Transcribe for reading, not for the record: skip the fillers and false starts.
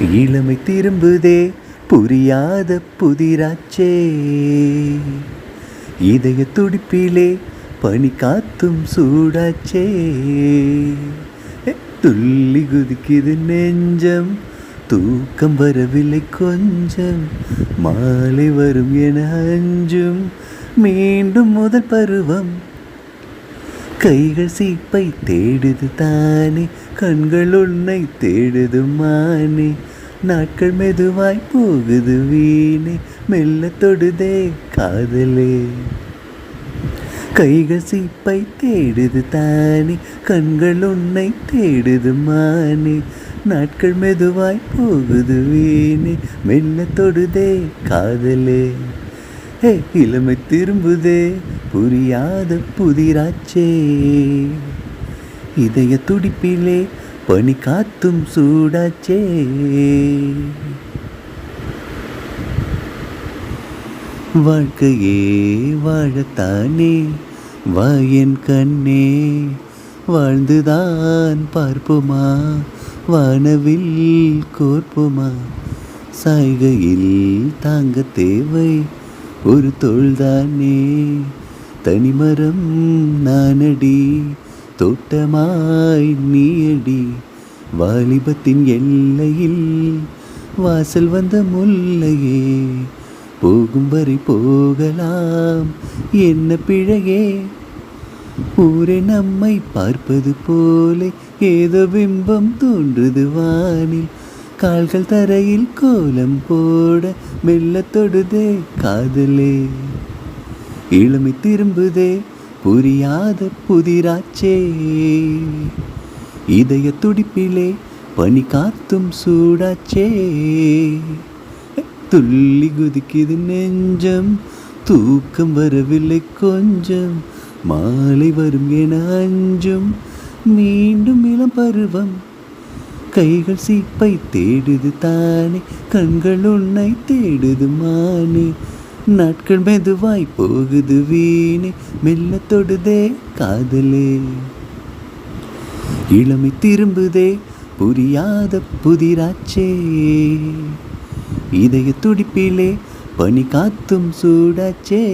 இளமை திரும்புதே புரியாத புதிராச்சே, இதய துடிப்பிலே பனி காத்தும் சூடாச்சே. துள்ளி குதிக்குது நெஞ்சம், தூக்கம் வரவில்லை கொஞ்சம், மாலை வரும் என அஞ்சும் மீண்டும் முதல் பருவம். கைகள் சீப்பை தேடுது தானே, கண்கள் உன்னை தேடுது மானே, நாட்கள் மெதுவாய் போகுது வீணே, மெல்ல தொடுதே காதலே. கைகள் சீப்பை தேடுது தானே, கண்கள் உன்னை தேடுது மானே, நாட்கள் மெதுவாய் போகுது வீணே, மெல்ல தொடுதே காதலே. இளமை திரும்புதே புரியாத புதிராச்சே, இதய துடிப்பிலே பனி காத்தும் சூடாச்சே. வாழ்க்கையே வாழத்தானே வா என் கண்ணே, வாழ்ந்துதான் பார்ப்போமா, வானவில் கோர்ப்போமா. சாய்கையில் தாங்க தேவை ஒரு தோள்தானே, தனிமரம் நானடி தோட்டமாய் நீயடி. வாலிபத்தின் எல்லையில் வாசல் வந்த முல்லையே, போகும் வரை போகலாம் என்ன பிழையே. ஊரே நம்மை பார்ப்பது போல ஏதோ பிம்பம் தோன்றுது வானில், கால்கள் தரையில் கோலம் போட மெல்ல தொடுதே காதலே. இளமை திரும்புதே புரியாத புதிராச்சே, இதய துடிப்பிலே பனி காத்தும் சூடாச்சே. துள்ளி குதிக்குது நெஞ்சம், தூக்கம் வரவில்லை கொஞ்சம், மாலை வரும் என அஞ்சும் மீண்டும் இளம் பருவம். கைகள் சீப்பை தேடுது தானே, கண்கள் உன்னை தேடுது மானே, நாட்கள் மெதுவாய் போகுது வீணே, மெல்ல தொடுதே காதலே. இளமை திரும்புதே புரியாத புதிராச்சே, இதய துடிப்பிலே பனி காத்தும் சூடாச்சே.